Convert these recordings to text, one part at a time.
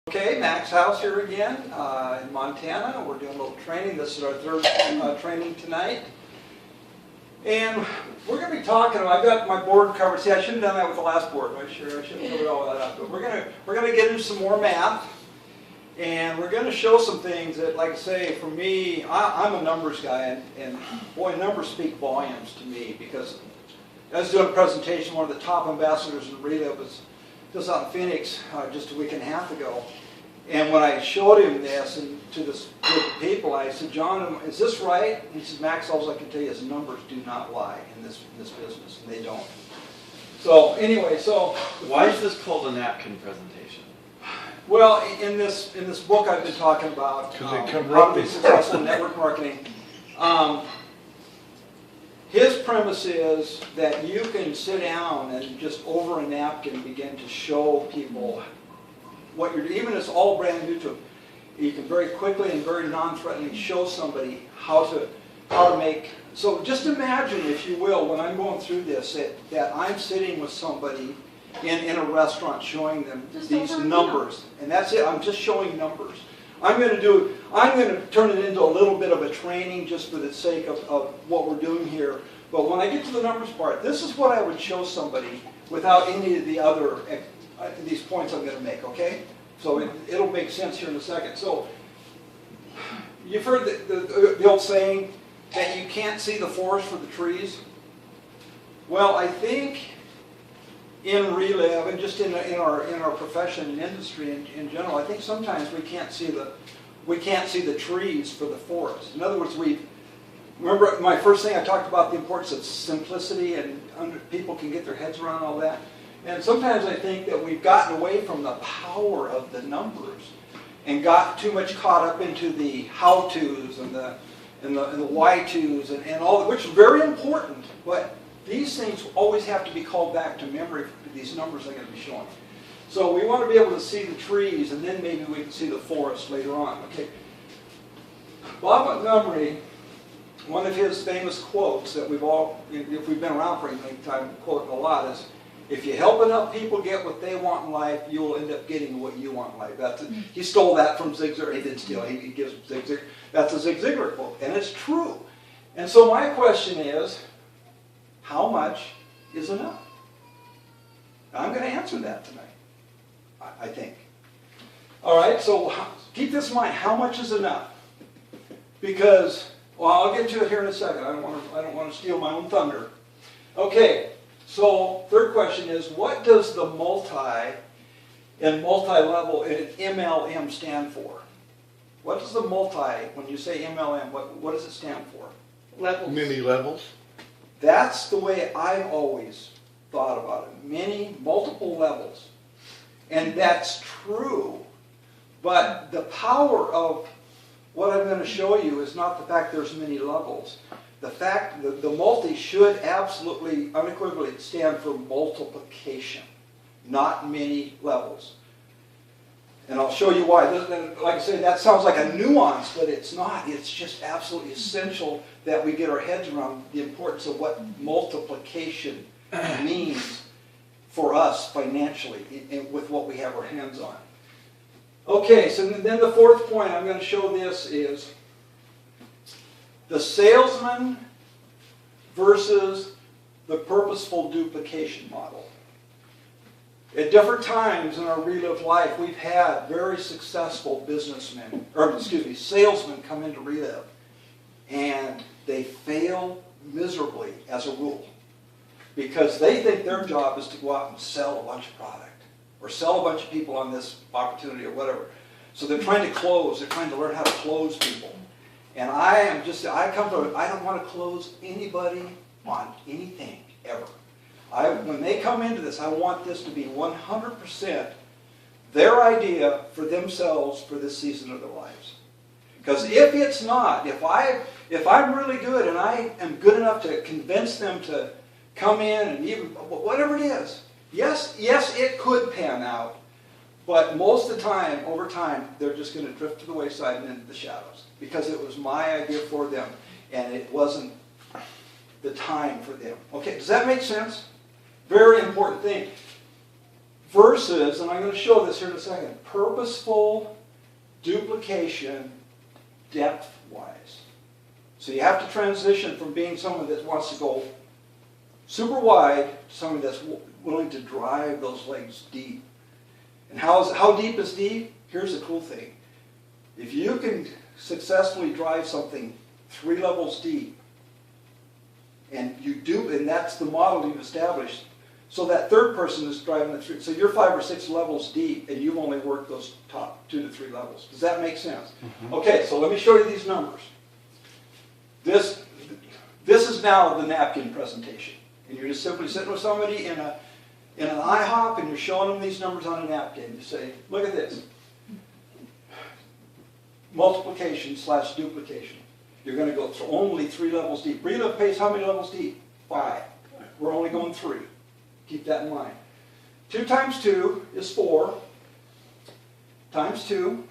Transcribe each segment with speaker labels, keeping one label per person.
Speaker 1: Okay, Max House here again in Montana. We're doing a little training. This is our third training tonight. And we're going to be talking, I've got my board covered. See, I should have done that with the last board. I should have covered all that up. But we're going to get into some more math. And we're going to show some things that, like I say, for me, I'm a numbers guy. And boy, numbers speak volumes to me. Because I was doing a presentation, one of the top ambassadors in Relive was just out in Phoenix just a week and a half ago. And when I showed him this and to this group of people, I said, John, is this right? And he said, Max, all I can tell you is numbers do not lie in this business, and they don't. So anyway, so
Speaker 2: why is this called a napkin presentation?
Speaker 1: Well, in this book I've been talking about, how to be successful in network marketing. His premise is that you can sit down and just over a napkin begin to show people what you're doing. Even if it's all brand new to them, you can very quickly and very non-threatening show somebody how to make. So just imagine, if you will, when I'm going through this, that I'm sitting with somebody in a restaurant showing them these numbers, and that's it. I'm just showing numbers. I'm going to turn it into a little bit of a training just for the sake of what we're doing here. But when I get to the numbers part, this is what I would show somebody without any of the other these points I'm going to make, okay? So it'll make sense here in a second. So you've heard the old saying that you can't see the forest for the trees. Well, I think in Relive and just in our profession and industry in general, I think sometimes we can't see the trees for the forest. In other words, remember my first thing I talked about the importance of simplicity and people can get their heads around all that. And sometimes I think that we've gotten away from the power of the numbers and got too much caught up into the how-tos and the why-tos and all, which is very important, but these things always have to be called back to memory for these numbers I'm going to be showing. So we want to be able to see the trees, and then maybe we can see the forest later on. Okay. Bob Montgomery, one of his famous quotes that we've all, if we've been around for any time, quoting a lot is, if you help enough people get what they want in life, you will end up getting what you want in life. He stole that from Zig Ziglar. He didn't steal it. He gives Zig Ziglar. That's a Zig Ziglar quote, and it's true. And so my question is, how much is enough? I'm going to answer that tonight, I think. All right, so keep this in mind. How much is enough? Because, well, I'll get to it here in a second. I don't want to steal my own thunder. Okay. So, third question is, what does the multi-level in MLM stand for? What does the when you say MLM, what does it stand for?
Speaker 3: Levels. Many levels.
Speaker 1: That's the way I've always thought about it. Multiple levels. And that's true, but the power of what I'm going to show you is not the fact there's many levels. The fact that the multi should absolutely, unequivocally stand for multiplication, not many levels. And I'll show you why. Like I say, that sounds like a nuance, but it's not. It's just absolutely essential that we get our heads around the importance of what multiplication means for us financially with what we have our hands on. Okay, so then the fourth point I'm going to show this is the salesman versus the purposeful duplication model. At different times in our Relive life, we've had very successful salesmen come into Relive, and they fail miserably as a rule because they think their job is to go out and sell a bunch of product or sell a bunch of people on this opportunity or whatever. So they're trying to close. They're trying to learn how to close people. And I don't want to close anybody on anything, ever. When they come into this, I want this to be 100% their idea for themselves for this season of their lives. Because if it's not, if I'm really good and I am good enough to convince them to come in and even, whatever it is, yes, it could pan out. But most of the time, over time, they're just going to drift to the wayside and into the shadows. Because it was my idea for them, and it wasn't the time for them. Okay, does that make sense? Very important thing. versus, and I'm going to show this here in a second, purposeful duplication depth-wise. So you have to transition from being someone that wants to go super wide to someone that's willing to drive those legs deep. And how deep is deep? Here's the cool thing. If you can successfully drive something 3 levels deep, and that's the model you've established, so that third person is driving the 3, so you're 5 or 6 levels deep, and you've only worked those top 2 to 3 levels. Does that make sense?
Speaker 3: Mm-hmm.
Speaker 1: Okay, so let me show you these numbers. This is now the napkin presentation. And you're just simply sitting with somebody in an IHOP and you're showing them these numbers on a napkin. You say, look at this. Multiplication / duplication. You're going to go through only 3 levels deep. Relay pays how many levels deep? 5. We're only going 3. Keep that in mind. 2 times 2 is 4. Times 2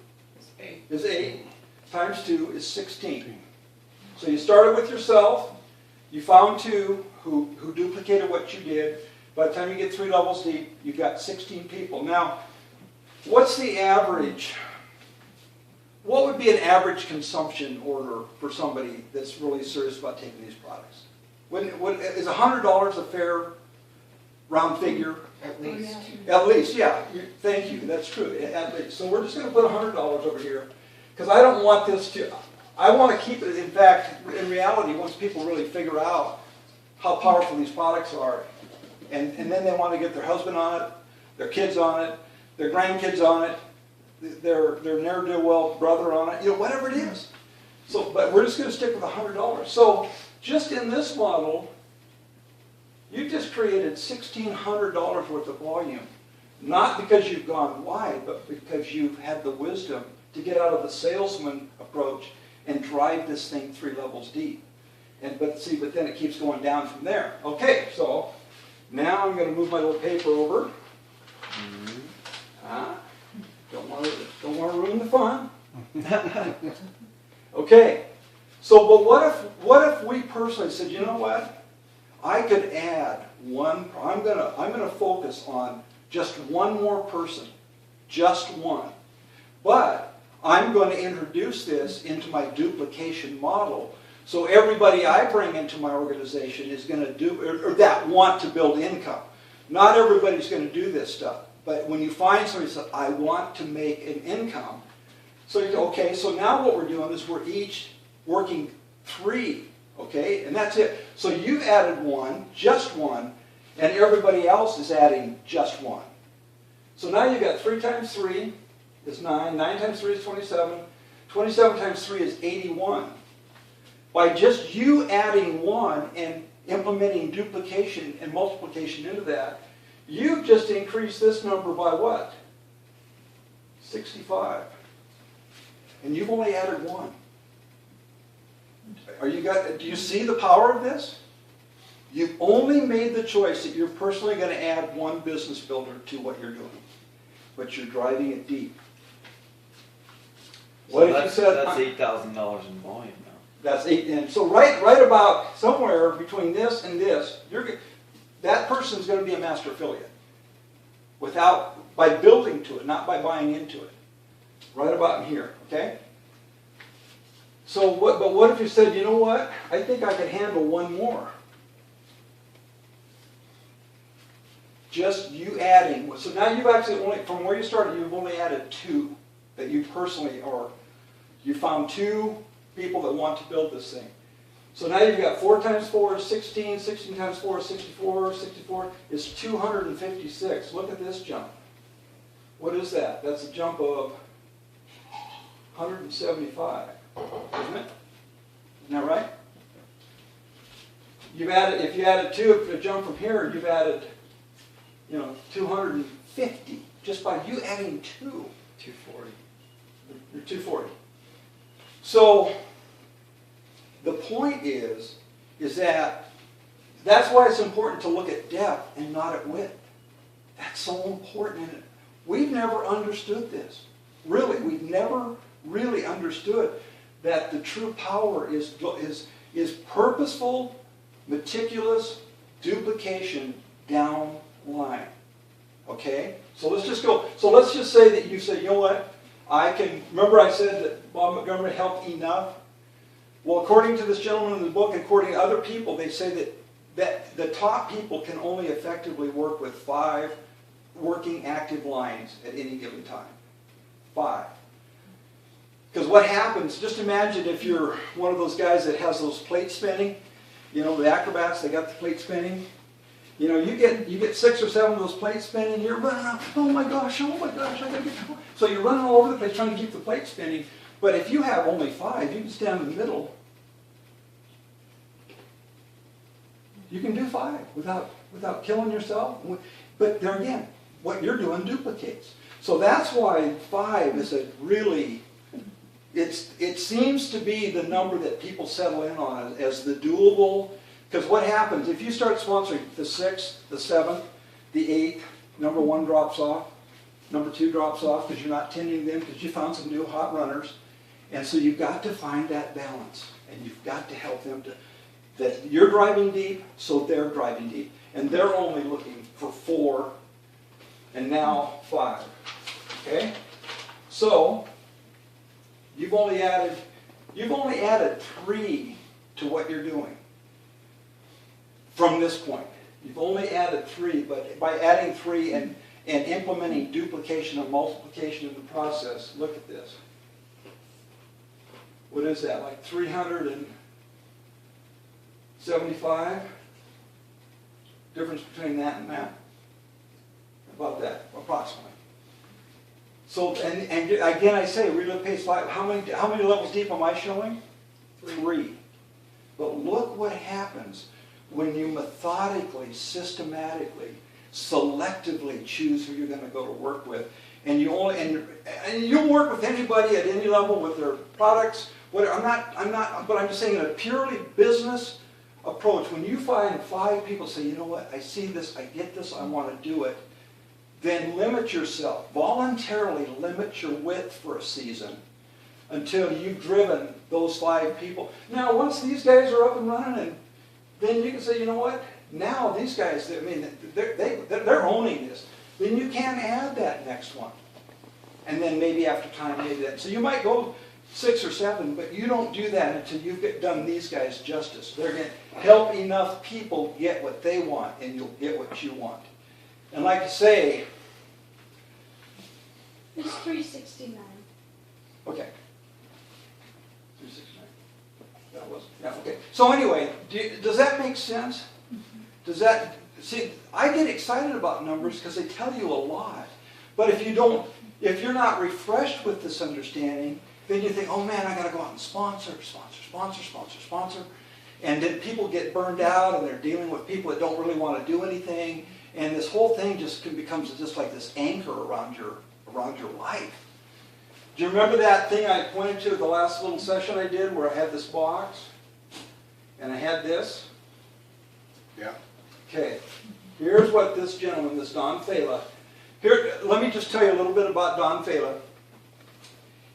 Speaker 1: is 8. Times 2 is 16. So you started with yourself. You found 2 who duplicated what you did. By the time you get 3 levels deep, you've got 16 people. Now, what's the average? What would be an average consumption order for somebody that's really serious about taking these products? Is $100 a fair round figure?
Speaker 4: At least.
Speaker 1: At least, yeah. Thank you. That's true. At least. So we're just going to put $100 over here because I don't want this to. I want to keep it. In fact, in reality, once people really figure out how powerful these products are, and then they want to get their husband on it, their kids on it, their grandkids on it, their ne'er-do-well brother on it, whatever it is. So, but we're just going to stick with $100. So, just in this model, you just created $1,600 worth of volume, not because you've gone wide, but because you've had the wisdom to get out of the salesman approach and drive this thing 3 levels deep. But then it keeps going down from there. Okay, so now I'm going to move my little paper over. Don't want to ruin the fun. Okay, so but what if we personally said, you know what? I could add one. I'm gonna focus on just one more person, just one. But I'm going to introduce this into my duplication model. So everybody I bring into my organization is going to do, or that want to build income. Not everybody's going to do this stuff. But when you find somebody who says, I want to make an income, so you go, okay, so now what we're doing is we're each working 3, okay? And that's it. So you've added 1, just 1, and everybody else is adding just 1. So now you've got 3 times 3 is 9, 9 times 3 is 27, 27 times 3 is 81. By just you adding 1 and implementing duplication and multiplication into that, you've just increased this number by what? 65. And you've only added 1. Do you see the power of this? You've only made the choice that you're personally going to add 1 business builder to what you're doing. But you're driving it deep. What if you said
Speaker 2: that's $8,000 in volume now.
Speaker 1: That's 8, and so right about somewhere between this and this, that person's going to be a master affiliate. By building to it, not by buying into it. Right about in here, okay? So what if you said, you know what? I think I could handle 1 more. Just you adding. So now you've actually only, from where you started, you've only added 2 that you personally, or you found 2 people that want to build this thing. So now you've got 4 times 4 is 16, 16 times 4 is 64, 64 is 256. Look at this jump. What is that? That's a jump of 175, isn't it? Isn't that right?
Speaker 4: If you added 2, a jump from here, you've added, 250 just by you adding 2.
Speaker 2: 240.
Speaker 4: You're 240. So the point is that's why it's important to look at depth and not at width. That's so important. And we've never understood this. Really, we've never really understood that the true power is purposeful, meticulous duplication down the line.
Speaker 1: Okay? So let's just go, so let's just say that you say, you know what? Remember I said that Bob Montgomery helped enough? Well, according to this gentleman in the book, according to other people, they say that the top people can only effectively work with 5 working active lines at any given time. 5. Because what happens, just imagine if you're one of those guys that has those plates spinning, you know, the acrobats, they got the plate spinning. You know, you get 6 or 7 of those plates spinning, you're running around, oh my gosh, I gotta get the. So you're running all over the place trying to keep the plate spinning. But if you have only 5, you can stand in the middle. You can do 5 without killing yourself. But there again, what you're doing duplicates. So that's why 5 is a really, it seems to be the number that people settle in on as the doable. Because what happens, if you start sponsoring the 6th, the 7th, the 8th, number 1 drops off, number 2 drops off because you're not tending them because you found some new hot runners. And so you've got to find that balance. And you've got to help them that you're driving deep, so they're driving deep. And they're only looking for 4, and now 5. Okay? So, you've only added 3 to what you're doing from this point. You've only added 3, but by adding 3 and implementing duplication and multiplication in the process, look at this. What is that, like 375? Difference between that and that? About that, approximately. So, and again I say, Relive Pace 5, how many levels deep am I showing? 3. But look what happens when you methodically, systematically, selectively choose who you're going to go to work with. And you'll work with anybody at any level with their products. But I'm just saying in a purely business approach, when you find 5 people say, you know what, I see this, I get this, I want to do it, then limit yourself. Voluntarily limit your width for a season until you've driven those 5 people. Now, once these guys are up and running, and then you can say, you know what, now these guys, I mean, they're owning this. Then you can add that next one. And then maybe after time, maybe that. So you might go 6 or 7, but you don't do that until you've done these guys justice. They're going to help enough people get what they want, and you'll get what you want. And like I say,
Speaker 5: It's 369.
Speaker 1: okay. 369. That was, yeah, okay. So anyway, does that make sense? Does that, see, I get excited about numbers because they tell you a lot. But if you're not refreshed with this understanding, then you think, oh man, I got to go out and sponsor. And then people get burned out and they're dealing with people that don't really want to do anything. And this whole thing just becomes just like this anchor around your life. Do you remember that thing I pointed to the last little session I did where I had this box and I had this?
Speaker 3: Yeah.
Speaker 1: Okay, here's what this gentleman, this Don Fela, let me just tell you a little bit about Don Fela.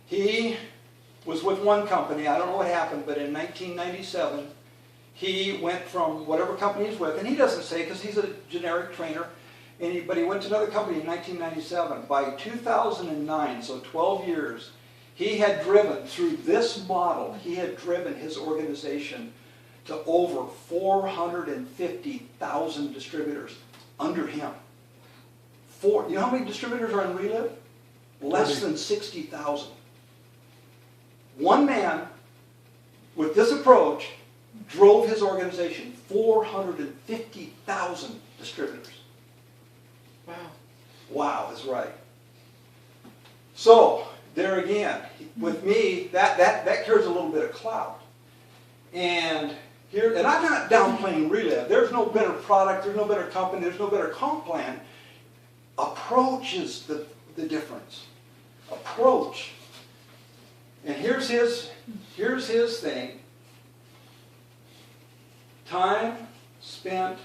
Speaker 1: He was with one company, I don't know what happened, but in 1997, he went from whatever company he's with, and he doesn't say because he's a generic trainer, but he went to another company in 1997. By 2009, so 12 years, he had driven, through this model, he had driven his organization to over 450,000 distributors under him. You know how many distributors are in Relive? Less than 60,000. One man, with this approach, drove his organization 450,000 distributors.
Speaker 2: Wow.
Speaker 1: Wow is right. So, there again, with me, that carries a little bit of clout. And I'm not downplaying Relive. There's no better product, there's no better company, there's no better comp plan. Approach is the difference. Approach. And here's his thing. Time spent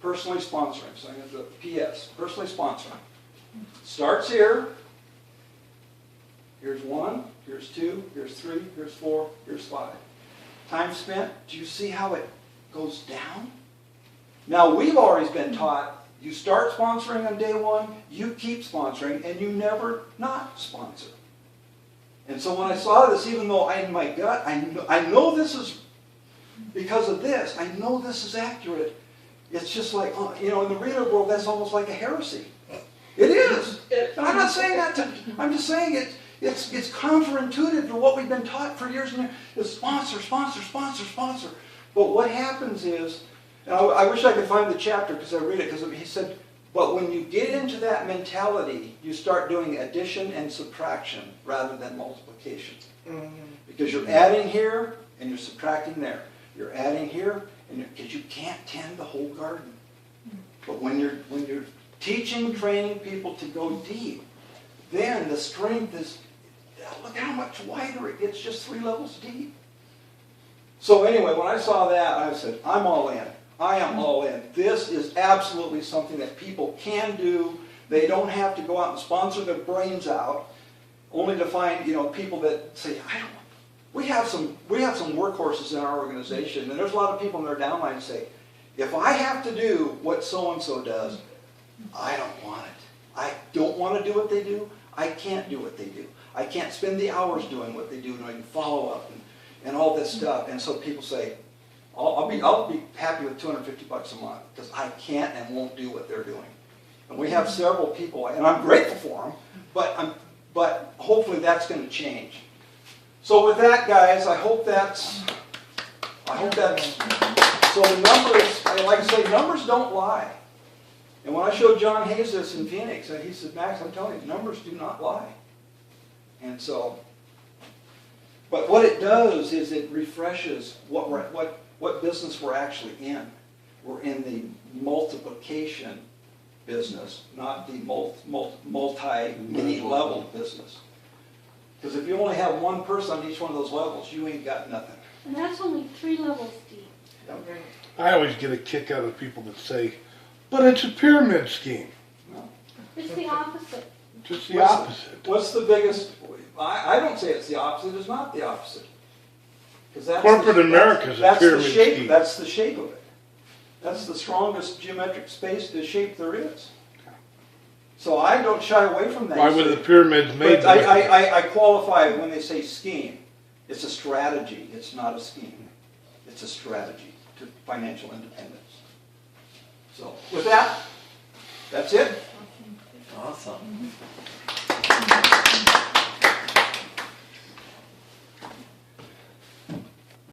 Speaker 1: personally sponsoring. So I'm going to do a PS, personally sponsoring. Starts here. Here's 1, here's 2, here's 3, here's 4, here's 5. Time spent, do you see how it goes down? Now we've always been taught
Speaker 4: You start sponsoring on day one, you keep sponsoring, and you never not sponsor. And so when I saw this, even though in my gut, I know this is because of this, I know this is accurate. It's just like, in the reader world, that's almost like a heresy. It is. And I'm not saying that I'm just saying it's counterintuitive to what we've been taught for years and years. Is sponsor, sponsor, sponsor, sponsor. But what happens is, and I wish I could find the chapter because I read it, because he said, but when you get into that mentality, you start doing addition and subtraction rather than multiplication. Because you're adding here and you're subtracting there. You're adding here, and because you can't tend the whole garden. But when you're teaching, training people to go deep, then the strength is, look how much wider it gets, just 3 levels deep. So anyway, when I saw that, I said, I'm all in. I am all in. This is absolutely something that people can do. They don't have to go out and sponsor their brains out, only to find, people that say, we have some workhorses in our organization, and there's a lot of people in their downline that say, if I have to do what so-and-so does, I don't want it. I don't want to do what they do. I can't do what they do. I can't spend the hours doing what they do, doing follow-up and all this stuff. And so people say, I'll be happy with $250 a month because I can't and won't do what they're doing. And we have several people, and I'm grateful for them, but hopefully that's going to change. So with that, guys, I hope that's, so the numbers, like I say, numbers don't lie. And when I showed John Hayes this in Phoenix, he said, Max, I'm telling you, numbers do not lie. And so, but what it does is it refreshes what business we're actually in. We're in the multiplication business, not the multi-many-level business. Because if you only have one person on each one of those levels, you ain't got nothing.
Speaker 5: And that's only 3 levels deep.
Speaker 3: I always get a kick out of people that say, but it's a pyramid scheme.
Speaker 4: No.
Speaker 5: It's the opposite.
Speaker 3: Just the opposite.
Speaker 4: What's the biggest? I don't say it's the opposite. It's not the opposite. Because
Speaker 3: Corporate America's a pyramid scheme.
Speaker 4: That's the shape of it. That's the strongest geometric space, the shape there is. So I don't shy away from that.
Speaker 3: Why were the pyramids made?
Speaker 4: But I qualify when they say scheme. It's a strategy. It's not a scheme. It's a strategy to financial independence. So with that, that's it.
Speaker 2: Awesome.